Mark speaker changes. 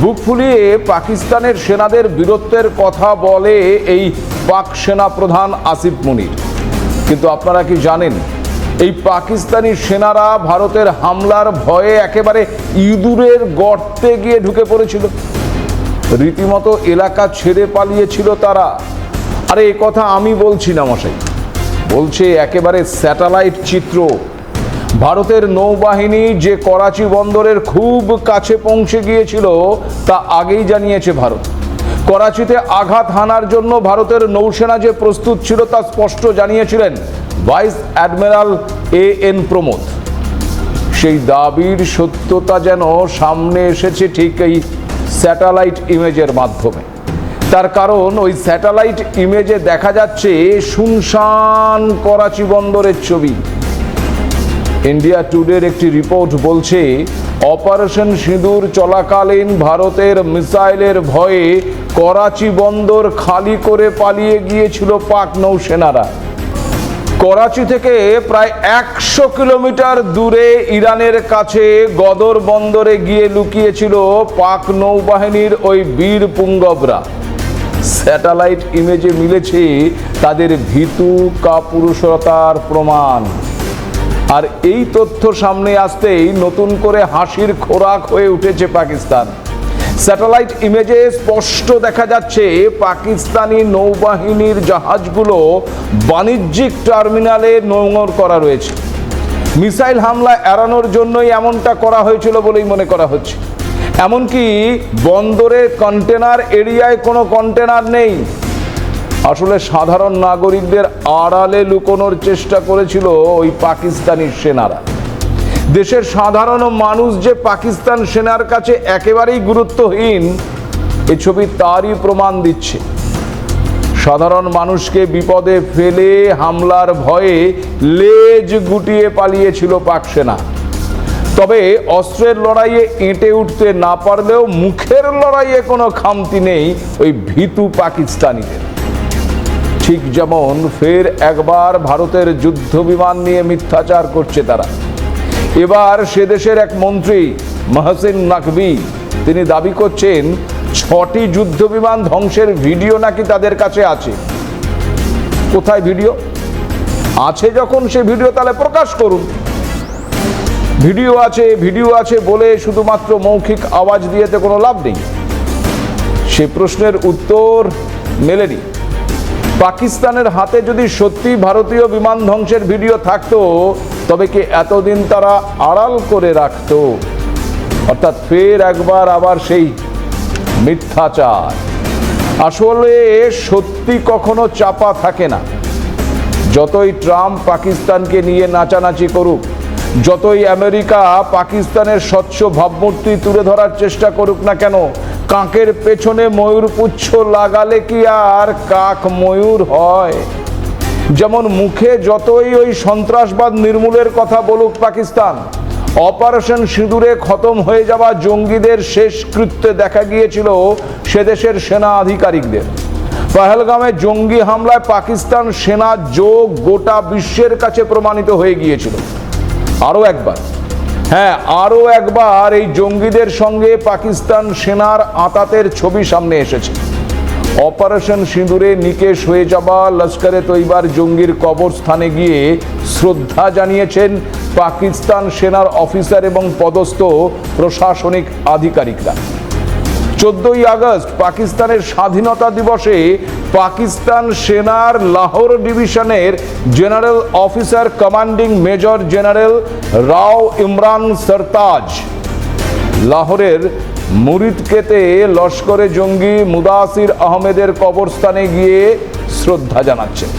Speaker 1: বুক ফুলিয়ে পাকিস্তানের সেনাদের বীরত্বের কথা বলে এই পাক সেনা প্রধান আসিফ মুনির। কিন্তু আপনারা কি জানেন, এই পাকিস্তানি সেনারা ভারতের হামলার ভয়ে একেবারে ইঁদুরের গর্তে গিয়ে ঢুকে পড়েছিল, রীতিমতো এলাকা ছেড়ে পালিয়েছিল তারা। আরে এ কথা আমি বলছি না মশাই, বলছে একেবারে স্যাটেলাইট চিত্র। ভারতের নৌবাহিনী যে করাচি বন্দরের খুব কাছে পৌঁছে গিয়েছিল তা আগেই জানিয়েছে ভারত। করাচিতে আঘাত হানার জন্য ভারতের নৌসেনা যে প্রস্তুত ছিল তা স্পষ্ট জানিয়েছিলেন ভাইস অ্যাডমিরাল এএন প্রমোদ। সেই দাবির সত্যতা যেন সামনে এসেছে ঠিক এই স্যাটেলাইট ইমেজের মাধ্যমে। তার কারণ ওই স্যাটেলাইট ইমেজে দেখা যাচ্ছে শুনশান করাচি বন্দরের ছবি। ইন্ডিয়া টুডের একটি রিপোর্ট বলছে, অপারেশন সিঁদুর চলাকালীন ভারতের মিসাইলের ভয়ে করাচি বন্দর খালি করে পালিয়ে গিয়েছিল পাক নৌসেনারা। করাচি থেকে প্রায় 100 কিলোমিটার দূরে ইরানের কাছে গদর বন্দরে গিয়ে লুকিয়েছিল পাক নৌবাহিনীর ওই বীর পুঙ্গবরা। স্যাটেলাইট ইমেজে মিলেছে তাদের ভীতু কাপুরুষতার প্রমাণ। আর এই তথ্য সামনে আসতেই নতুন করে হাসির খোরাক হয়ে উঠেছে পাকিস্তান। স্যাটেলাইট ইমেজে স্পষ্ট দেখা যাচ্ছে পাকিস্তানি নৌবাহিনীর জাহাজগুলো বাণিজ্যিক টার্মিনালে নোঙর করা রয়েছে। মিসাইল হামলা এড়ানোর জন্যই এমনটা করা হয়েছিল বলেই মনে করা হচ্ছে। এমনকি বন্দরে কন্টেনার এরিয়ায় কোনো কন্টেনার নেই। আসলে সাধারণ নাগরিকদের আড়ালে লুকোনোর চেষ্টা করেছিল ওই পাকিস্তানি সেনারা। দেশের সাধারণ মানুষ যে পাকিস্তান সেনার কাছে একেবারেই গুরুত্বহীন, এ ছবি তারই প্রমাণ দিচ্ছে। সাধারণ মানুষকে বিপদে ফেলে হামলার ভয়ে লেজ গুটিয়ে পালিয়েছিল পাক সেনা। তবে অস্ত্রের লড়াইয়ে এঁটে উঠতে না পারলেও মুখের লড়াইয়ে কোনো খামতি নেই ওই ভীতু পাকিস্তানিদের। ঠিক যেমন ফের একবার ভারতের যুদ্ধ বিমান নিয়ে মিথ্যাচার করছে তারা। এবার সে দেশের এক মন্ত্রী মহসিন নাকভি তিনি দাবি করছেন 6টি যুদ্ধ বিমান ধ্বংসের ভিডিও নাকি তাদের কাছে আছে। কোথায় ভিডিও আছে? যখন সে ভিডিও তাহলে প্রকাশ করুন। ভিডিও আছে বলে শুধুমাত্র মৌখিক আওয়াজ দিয়ে তো কোনো লাভ নেই। সে প্রশ্নের উত্তর মেলেনি। পাকিস্তানের হাতে যদি সত্যি ভারতীয় বিমান ধ্বংসের ভিডিও থাকতো, তবে কি এতদিন তারা আড়াল করে রাখত? অর্থাৎ ফের একবার আবার সেই মিথ্যাচার। আসলে সত্যি কখনো চাপা থাকে না। যতই ট্রাম্প পাকিস্তানকে নিয়ে নাচানাচি করুক, যতই আমেরিকা পাকিস্তানের স্বচ্ছ ভাবমূর্তি তুলে ধরার চেষ্টা করুক না কেন, কাকের পেছনে ময়ূর পুচ্ছ লাগালে কি আর কাক ময়ূর হয়? যেমন মুখে যতই ওই সন্ত্রাসবাদ নির্মূলের কথা বলুক পাকিস্তান, অপারেশন সিঁদুরে খতম হয়ে যাওয়া জঙ্গিদের শেষ কৃত্যে দেখা গিয়েছিল সে দেশের সেনা আধিকারিকদের। পহেলগামে জঙ্গি হামলায় পাকিস্তান সেনা যোগ গোটা বিশ্বের কাছে প্রমাণিত হয়ে গিয়েছিল। আরও একবার এই জঙ্গিদের সঙ্গে পাকিস্তান সেনার আঁতাতের ছবি সামনে এসেছে। অপারেশন সিঁদুরে নিকেশ হয়ে যাওয়া লস্করে তৈবার জঙ্গির কবরস্থানে গিয়ে শ্রদ্ধা জানিয়েছেন পাকিস্তান সেনার অফিসার এবং পদস্থ প্রশাসনিক আধিকারিকরা। 14ই আগস্ট পাকিস্তানের স্বাধীনতা দিবসে পাকিস্তান সেনার লাহোর ডিভিশনের general officer commanding major general Rao Imran Sartaj লাহোরের মুরিদকেতে লস্করে জঙ্গি মুদাসির আহমেদের কবরস্থানে গিয়ে শ্রদ্ধা জানাচ্ছেন।